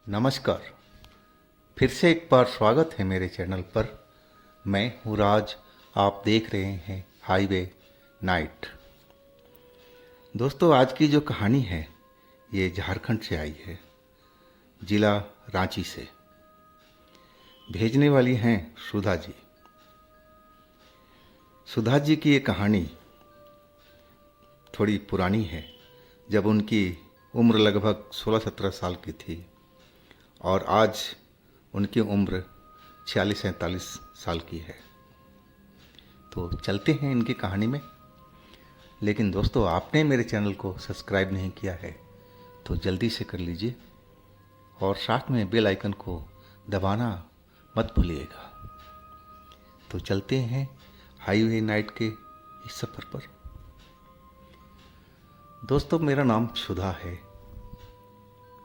नमस्कार। फिर से एक बार स्वागत है मेरे चैनल पर। मैं हूँ राज। आप देख रहे हैं हाईवे नाइट। दोस्तों, आज की जो कहानी है ये झारखंड से आई है, ज़िला रांची से। भेजने वाली हैं सुधा जी। सुधा जी की ये कहानी थोड़ी पुरानी है, जब उनकी उम्र लगभग 16-17 साल की थी और आज उनकी उम्र 46-47 साल की है। तो चलते हैं इनकी कहानी में। लेकिन दोस्तों, आपने मेरे चैनल को सब्सक्राइब नहीं किया है तो जल्दी से कर लीजिए और साथ में बेल आइकन को दबाना मत भूलिएगा। तो चलते हैं हाईवे नाइट के इस सफ़र पर। दोस्तों, मेरा नाम सुधा है।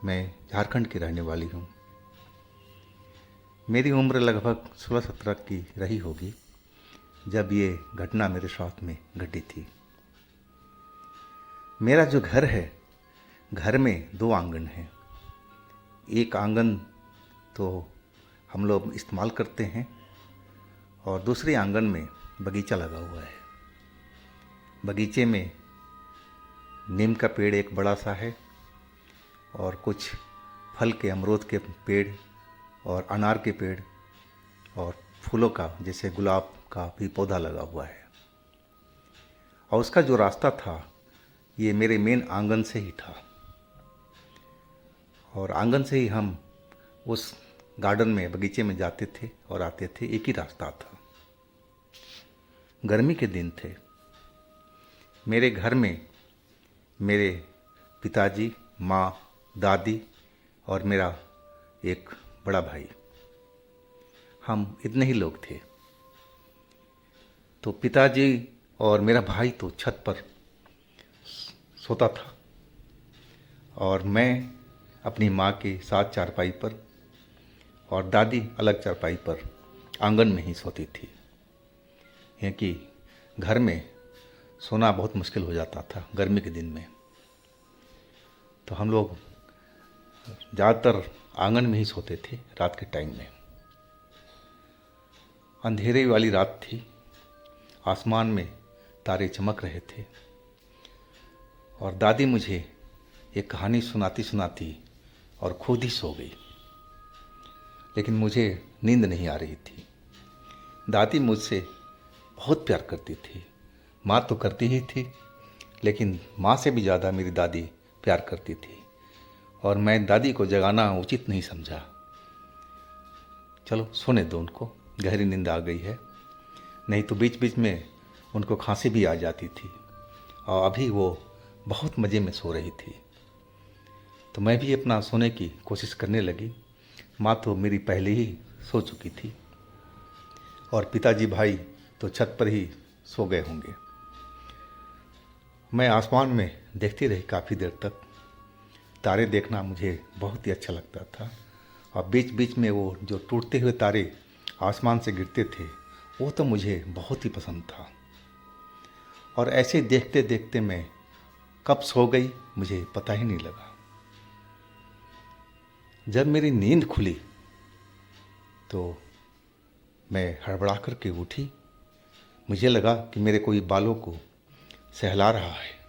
मैं झारखंड की रहने वाली हूँ। मेरी उम्र लगभग 16-17 की रही होगी जब ये घटना मेरे साथ में घटी थी। मेरा जो घर है, घर में 2 आंगन हैं। एक आंगन तो हम लोग इस्तेमाल करते हैं और दूसरे आंगन में बगीचा लगा हुआ है। बगीचे में नीम का पेड़ एक बड़ा सा है और कुछ फल के अमरूद के पेड़ और अनार के पेड़ और फूलों का जैसे गुलाब का भी पौधा लगा हुआ है। और उसका जो रास्ता था ये मेरे मेन आंगन से ही था और आंगन से ही हम उस गार्डन में, बगीचे में जाते थे और आते थे। एक ही रास्ता था। गर्मी के दिन थे। मेरे घर में मेरे पिताजी, माँ, दादी और मेरा एक बड़ा भाई, हम इतने ही लोग थे। तो पिताजी और मेरा भाई तो छत पर सोता था और मैं अपनी माँ के साथ चारपाई पर और दादी अलग चारपाई पर आंगन में ही सोती थी, क्योंकि घर में सोना बहुत मुश्किल हो जाता था गर्मी के दिन में। तो हम लोग ज़्यादातर आंगन में ही सोते थे रात के टाइम में। अंधेरे वाली रात थी। आसमान में तारे चमक रहे थे और दादी मुझे एक कहानी सुनाती सुनाती और खुद ही सो गई। लेकिन मुझे नींद नहीं आ रही थी। दादी मुझसे बहुत प्यार करती थी। माँ तो करती ही थी, लेकिन माँ से भी ज़्यादा मेरी दादी प्यार करती थी और मैं दादी को जगाना उचित नहीं समझा। चलो सोने दो उनको, गहरी नींद आ गई है। नहीं तो बीच बीच में उनको खांसी भी आ जाती थी और अभी वो बहुत मज़े में सो रही थी। तो मैं भी अपना सोने की कोशिश करने लगी। माँ तो मेरी पहले ही सो चुकी थी और पिताजी भाई तो छत पर ही सो गए होंगे। मैं आसमान में देखती रही काफ़ी देर तक। तारे देखना मुझे बहुत ही अच्छा लगता था और बीच बीच में वो जो टूटते हुए तारे आसमान से गिरते थे वो तो मुझे बहुत ही पसंद था। और ऐसे देखते देखते मैं कब सो गई मुझे पता ही नहीं लगा। जब मेरी नींद खुली तो मैं हड़बड़ा करके उठी। मुझे लगा कि मेरे कोई बालों को सहला रहा है।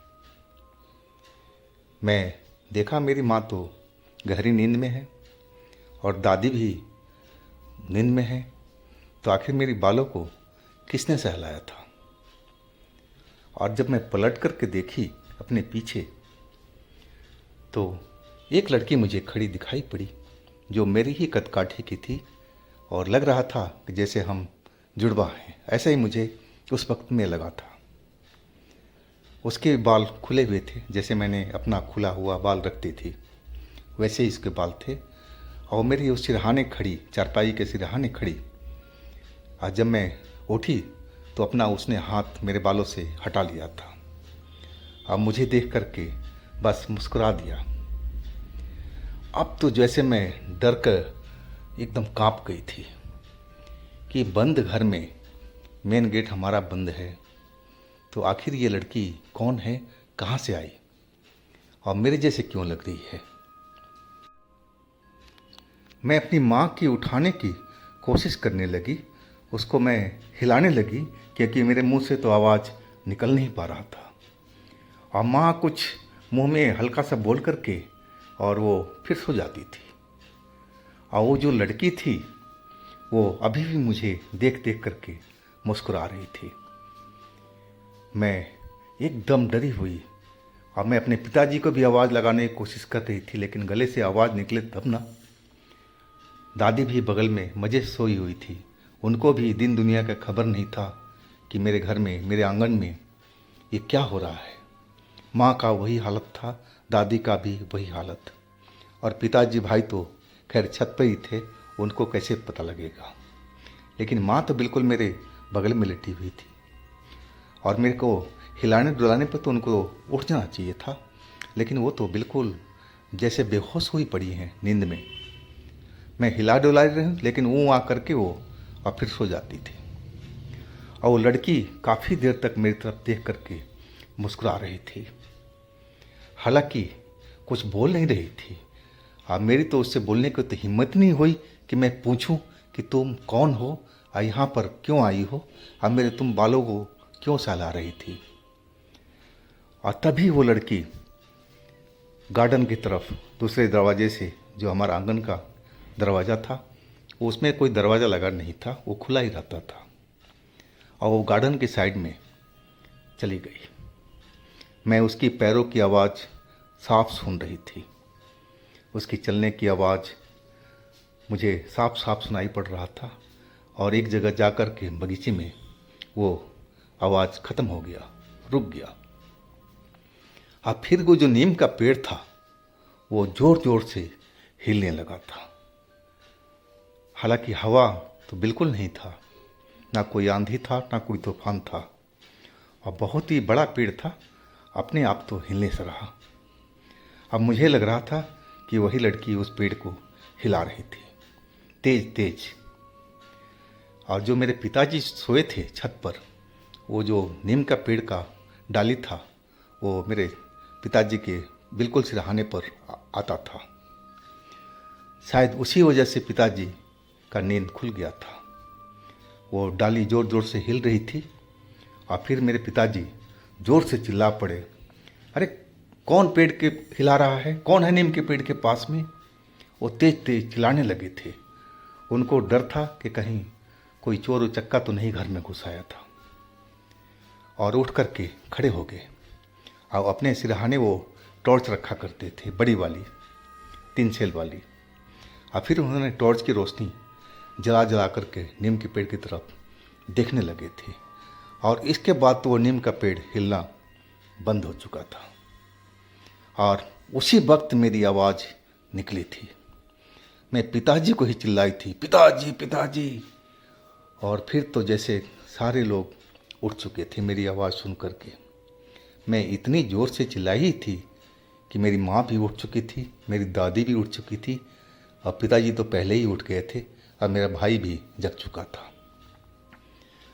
मैं देखा मेरी माँ तो गहरी नींद में है और दादी भी नींद में है। तो आखिर मेरी बालों को किसने सहलाया था? और जब मैं पलट करके देखी अपने पीछे तो एक लड़की मुझे खड़ी दिखाई पड़ी जो मेरी ही कदकाठी की थी और लग रहा था कि जैसे हम जुड़वा हैं। ऐसा ही मुझे उस वक्त में लगा था। उसके बाल खुले हुए थे, जैसे मैंने अपना खुला हुआ बाल रखती थी वैसे ही इसके बाल थे। और मेरी उस सिरहाने खड़ी, चारपाई के सिरहाने खड़ी, और जब मैं उठी तो अपना उसने हाथ मेरे बालों से हटा लिया था। अब मुझे देख करके बस मुस्कुरा दिया। अब तो जैसे मैं डर कर एकदम कांप गई थी कि बंद घर में, मेन गेट हमारा बंद है, तो आखिर ये लड़की कौन है, कहाँ से आई और मेरे जैसे क्यों लग रही है। मैं अपनी माँ की उठाने की कोशिश करने लगी, उसको मैं हिलाने लगी, क्योंकि मेरे मुंह से तो आवाज़ निकल नहीं पा रहा था। और माँ कुछ मुंह में हल्का सा बोल करके और वो फिर सो जाती थी। और वो जो लड़की थी वो अभी भी मुझे देख देख करके मुस्कुरा रही थी। मैं एकदम डरी हुई और मैं अपने पिताजी को भी आवाज़ लगाने की कोशिश कर रही थी, लेकिन गले से आवाज़ निकले तब ना। दादी भी बगल में मज़े से सोई हुई थी। उनको भी दिन दुनिया का खबर नहीं था कि मेरे घर में, मेरे आंगन में ये क्या हो रहा है। माँ का वही हालत था, दादी का भी वही हालत। और पिताजी भाई तो खैर छत पर ही थे, उनको कैसे पता लगेगा। लेकिन माँ तो बिल्कुल मेरे बगल में लेटी हुई थी और मेरे को हिलाने डुलाने पर तो उनको उठ जाना चाहिए था, लेकिन वो तो बिल्कुल जैसे बेहोश हुई पड़ी हैं नींद में। मैं हिला डुला रही हूँ, लेकिन वो आ करके वो और फिर सो जाती थी। और वो लड़की काफ़ी देर तक मेरी तरफ देख करके मुस्कुरा रही थी, हालांकि कुछ बोल नहीं रही थी। और मेरी तो उससे बोलने की तो हिम्मत नहीं हुई कि मैं पूछूं कि तुम कौन हो और यहाँ पर क्यों आई हो और मेरे तुम बालों को क्यों सहला रही थी। और तभी वो लड़की गार्डन की तरफ दूसरे दरवाजे से, जो हमारा आंगन का दरवाज़ा था, उसमें कोई दरवाज़ा लगा नहीं था, वो खुला ही रहता था, और वो गार्डन की साइड में चली गई। मैं उसकी पैरों की आवाज़ साफ सुन रही थी, उसकी चलने की आवाज़ मुझे साफ साफ सुनाई पड़ रहा था। और एक जगह जाकर के बगीचे में वो आवाज़ ख़त्म हो गया, रुक गया। और फिर वो जो नीम का पेड़ था वो ज़ोर ज़ोर से हिलने लगा था। हालांकि हवा तो बिल्कुल नहीं था, ना कोई आंधी था, ना कोई तूफान था, और बहुत ही बड़ा पेड़ था, अपने आप तो हिलने से रहा। अब मुझे लग रहा था कि वही लड़की उस पेड़ को हिला रही थी तेज तेज। और जो मेरे पिताजी सोए थे छत पर, वो जो नीम का पेड़ का डाली था वो मेरे पिताजी के बिल्कुल सिरहाने पर आता था। शायद उसी वजह से पिताजी का नींद खुल गया था। वो डाली ज़ोर ज़ोर से हिल रही थी और फिर मेरे पिताजी ज़ोर से चिल्ला पड़े, अरे कौन पेड़ के हिला रहा है, कौन है नीम के पेड़ के पास में। वो तेज तेज चिल्लाने लगे थे। उनको डर था कि कहीं कोई चोर उचक्का तो नहीं घर में घुस आया था। और उठ करके खड़े हो गए और अपने सिरहाने वो टॉर्च रखा करते थे, बड़ी वाली 3 सेल वाली। और फिर उन्होंने टॉर्च की रोशनी जला जला करके नीम के पेड़ की तरफ देखने लगे थे। और इसके बाद तो वो नीम का पेड़ हिलना बंद हो चुका था। और उसी वक्त मेरी आवाज़ निकली थी। मैं पिताजी को ही चिल्लाई थी, पिताजी पिताजी। और फिर तो जैसे सारे लोग उठ चुके थे मेरी आवाज़ सुन करके। मैं इतनी ज़ोर से चिल्लाई थी कि मेरी माँ भी उठ चुकी थी, मेरी दादी भी उठ चुकी थी, और पिताजी तो पहले ही उठ गए थे, और मेरा भाई भी जग चुका था।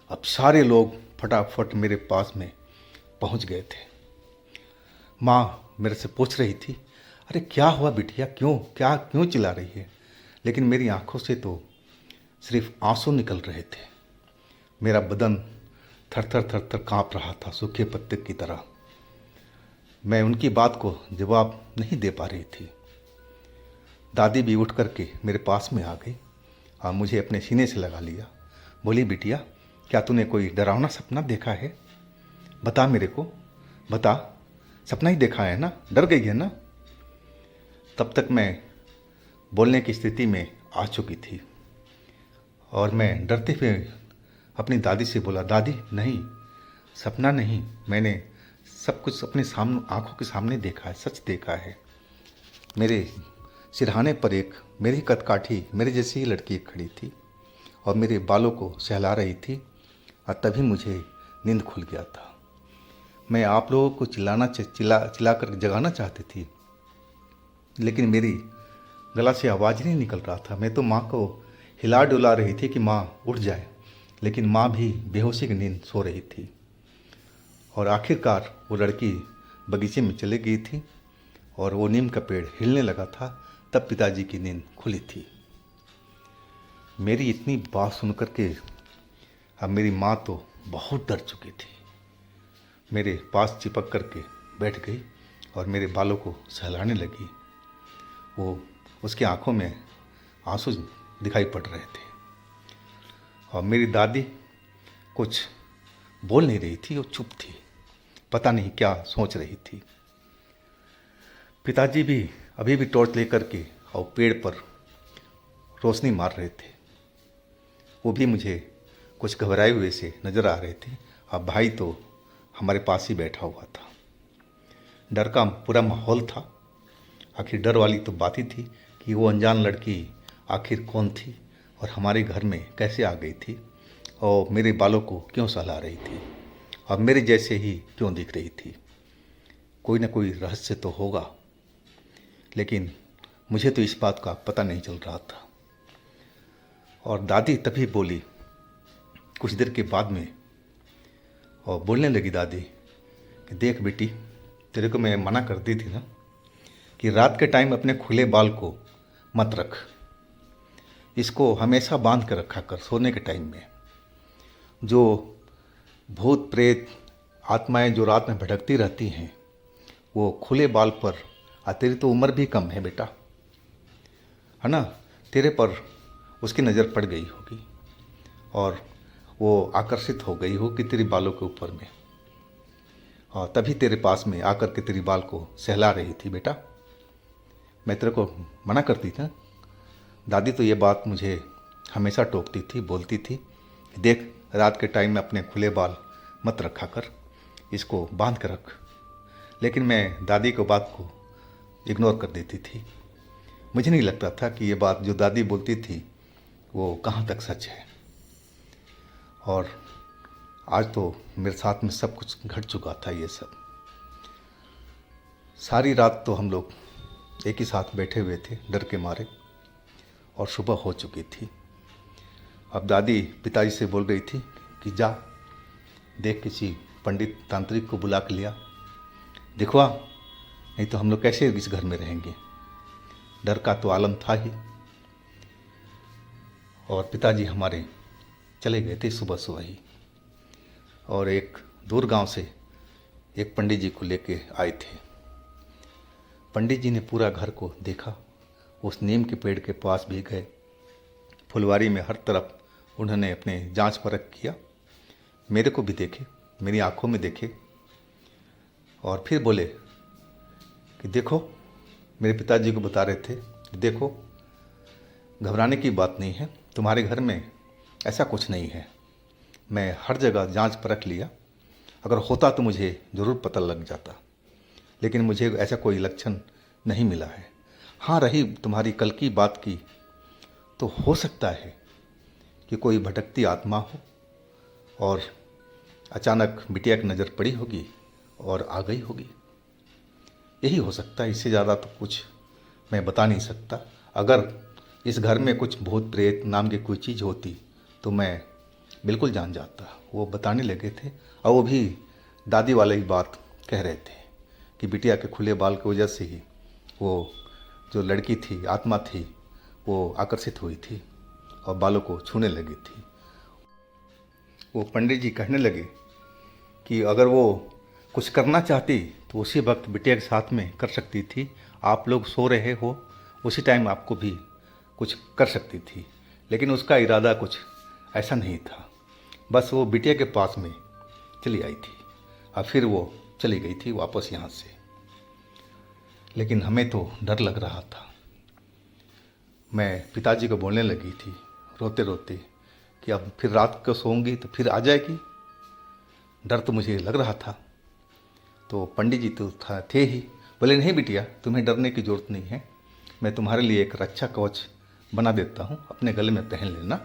अब सारे लोग फटाफट मेरे पास में पहुँच गए थे। माँ मेरे से पूछ रही थी, अरे क्या हुआ बिटिया, क्यों चिल्ला रही है। लेकिन मेरी आंखों से तो सिर्फ आंसू निकल रहे थे। मेरा बदन थर थर थर थर काँप रहा था, सूखे पत्ते की तरह। मैं उनकी बात को जवाब नहीं दे पा रही थी। दादी भी उठ करके मेरे पास में आ गई और मुझे अपने सीने से लगा लिया। बोली, बिटिया क्या तूने कोई डरावना सपना देखा है, बता मेरे को, बता। सपना ही देखा है ना, डर गई है ना। तब तक मैं बोलने की स्थिति में आ चुकी थी और मैं डरते हुए अपनी दादी से बोला, दादी नहीं, सपना नहीं, मैंने सब कुछ अपने सामने, आंखों के सामने देखा है, सच देखा है। मेरे सिरहाने पर एक मेरी कदकाठी, मेरे जैसी ही लड़की खड़ी थी और मेरे बालों को सहला रही थी, और तभी मुझे नींद खुल गया था। मैं आप लोगों को चिल्ला कर जगाना चाहती थी, लेकिन मेरी गला से आवाज़ नहीं निकल रहा था। मैं तो माँ को हिला डुला रही थी कि माँ उठ जाए, लेकिन माँ भी बेहोशी की नींद सो रही थी। और आखिरकार वो लड़की बगीचे में चली गई थी और वो नीम का पेड़ हिलने लगा था, तब पिताजी की नींद खुली थी। मेरी इतनी बात सुन कर के अब मेरी माँ तो बहुत डर चुकी थी। मेरे पास चिपक कर के बैठ गई और मेरे बालों को सहलाने लगी। वो उसकी आंखों में आंसू दिखाई पड़ रहे थे और मेरी दादी कुछ बोल नहीं रही थी, वो चुप थी, पता नहीं क्या सोच रही थी। पिताजी भी अभी भी टॉर्च लेकर के और पेड़ पर रोशनी मार रहे थे। वो भी मुझे कुछ घबराए हुए से नज़र आ रहे थे। अब भाई तो हमारे पास ही बैठा हुआ था। डर का पूरा माहौल था। आखिर डर वाली तो बात ही थी कि वो अनजान लड़की आखिर कौन थी और हमारे घर में कैसे आ गई थी और मेरे बालों को क्यों सहला रही थी और मेरे जैसे ही क्यों दिख रही थी। कोई ना कोई रहस्य तो होगा, लेकिन मुझे तो इस बात का पता नहीं चल रहा था। और दादी तभी बोली कुछ देर के बाद में, और बोलने लगी दादी कि देख बेटी, तेरे को मैं मना कर दी थी ना कि रात के टाइम अपने खुले बाल को मत रख, इसको हमेशा बांध कर रखा कर सोने के टाइम में। जो भूत प्रेत आत्माएं जो रात में भटकती रहती हैं वो खुले बाल पर, तेरी तो उम्र भी कम है बेटा, है ना, तेरे पर उसकी नज़र पड़ गई होगी और वो आकर्षित हो गई हो कि तेरे बालों के ऊपर में, और तभी तेरे पास में आकर के तेरी बाल को सहला रही थी बेटा। मैं तेरे को मना करती थी ना। दादी तो ये बात मुझे हमेशा टोकती थी, बोलती थी कि देख रात के टाइम में अपने खुले बाल मत रखा कर, इसको बांध कर रख। लेकिन मैं दादी को बात को इग्नोर कर देती थी। मुझे नहीं लगता था कि ये बात जो दादी बोलती थी वो कहाँ तक सच है। और आज तो मेरे साथ में सब कुछ घट चुका था। ये सब सारी रात तो हम लोग एक ही साथ बैठे हुए थे डर के मारे, और सुबह हो चुकी थी। अब दादी पिताजी से बोल रही थी कि जा देख किसी पंडित तांत्रिक को बुला के लिया, दिखवा, नहीं तो हम लोग कैसे इस घर में रहेंगे। डर का तो आलम था ही। और पिताजी हमारे चले गए थे सुबह सुबह ही, और एक दूर गांव से एक पंडित जी को लेके आए थे। पंडित जी ने पूरा घर को देखा, उस नीम के पेड़ के पास भी गए, फुलवारी में हर तरफ उन्होंने अपने जांच परख किया, मेरे को भी देखे, मेरी आंखों में देखे, और फिर बोले कि देखो, मेरे पिताजी को बता रहे थे कि देखो घबराने की बात नहीं है, तुम्हारे घर में ऐसा कुछ नहीं है। मैं हर जगह जांच परख लिया, अगर होता तो मुझे ज़रूर पता लग जाता, लेकिन मुझे ऐसा कोई लक्षण नहीं मिला है। हाँ, रही तुम्हारी कल की बात की, तो हो सकता है कि कोई भटकती आत्मा हो और अचानक बिटिया की नज़र पड़ी होगी और आ गई होगी, यही हो सकता है। इससे ज़्यादा तो कुछ मैं बता नहीं सकता। अगर इस घर में कुछ भूत प्रेत नाम की कोई चीज़ होती तो मैं बिल्कुल जान जाता। वो बताने लगे थे, और वो भी दादी वाले ही बात कह रहे थे कि बिटिया के खुले बाल की वजह से ही वो जो लड़की थी, आत्मा थी, वो आकर्षित हुई थी और बालों को छूने लगी थी। वो पंडित जी कहने लगे कि अगर वो कुछ करना चाहती तो उसी वक्त बिटिया के साथ में कर सकती थी। आप लोग सो रहे हो, उसी टाइम आपको भी कुछ कर सकती थी, लेकिन उसका इरादा कुछ ऐसा नहीं था। बस वो बिटिया के पास में चली आई थी और फिर वो चली गई थी वापस यहाँ से। लेकिन हमें तो डर लग रहा था। मैं पिताजी को बोलने लगी थी रोते रोते कि अब फिर रात को सोऊंगी तो फिर आ जाएगी। डर तो मुझे लग रहा था। तो पंडित जी तो थे ही, बोले नहीं बिटिया, तुम्हें डरने की ज़रूरत नहीं है, मैं तुम्हारे लिए एक रक्षा कवच बना देता हूँ, अपने गले में पहन लेना,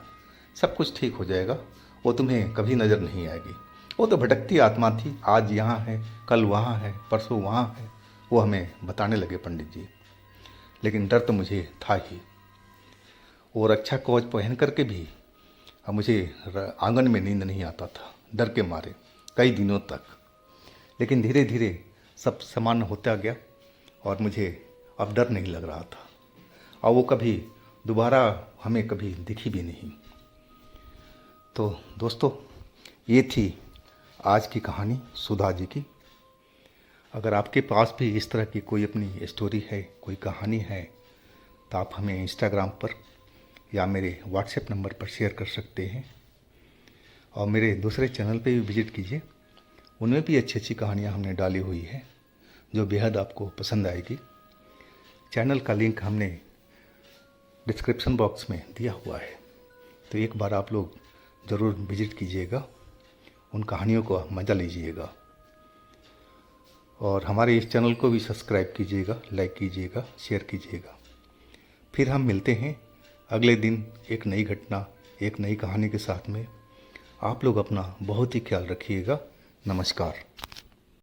सब कुछ ठीक हो जाएगा, वो तुम्हें कभी नज़र नहीं आएगी। वो तो भटकती आत्मा थी, आज यहाँ है, कल वहाँ है, परसों वहाँ है, वो हमें बताने लगे पंडित जी। लेकिन डर तो मुझे था ही। वो रक्षा कवच पहन करके भी अब मुझे आंगन में नींद नहीं आता था डर के मारे कई दिनों तक। लेकिन धीरे धीरे सब सामान्य होता गया और मुझे अब डर नहीं लग रहा था। और वो कभी दोबारा हमें कभी दिखी भी नहीं। तो दोस्तों, ये थी आज की कहानी सुधा जी की। अगर आपके पास भी इस तरह की कोई अपनी स्टोरी है, कोई कहानी है, तो आप हमें इंस्टाग्राम पर या मेरे व्हाट्सएप नंबर पर शेयर कर सकते हैं। और मेरे दूसरे चैनल पे भी विज़िट कीजिए, उनमें भी अच्छी अच्छी कहानियाँ हमने डाली हुई है जो बेहद आपको पसंद आएगी। चैनल का लिंक हमने डिस्क्रिप्शन बॉक्स में दिया हुआ है, तो एक बार आप लोग ज़रूर विज़िट कीजिएगा, उन कहानियों को मज़ा लीजिएगा। और हमारे इस चैनल को भी सब्सक्राइब कीजिएगा, लाइक कीजिएगा, शेयर कीजिएगा। फिर हम मिलते हैं अगले दिन एक नई घटना, एक नई कहानी के साथ में। आप लोग अपना बहुत ही ख्याल रखिएगा। नमस्कार।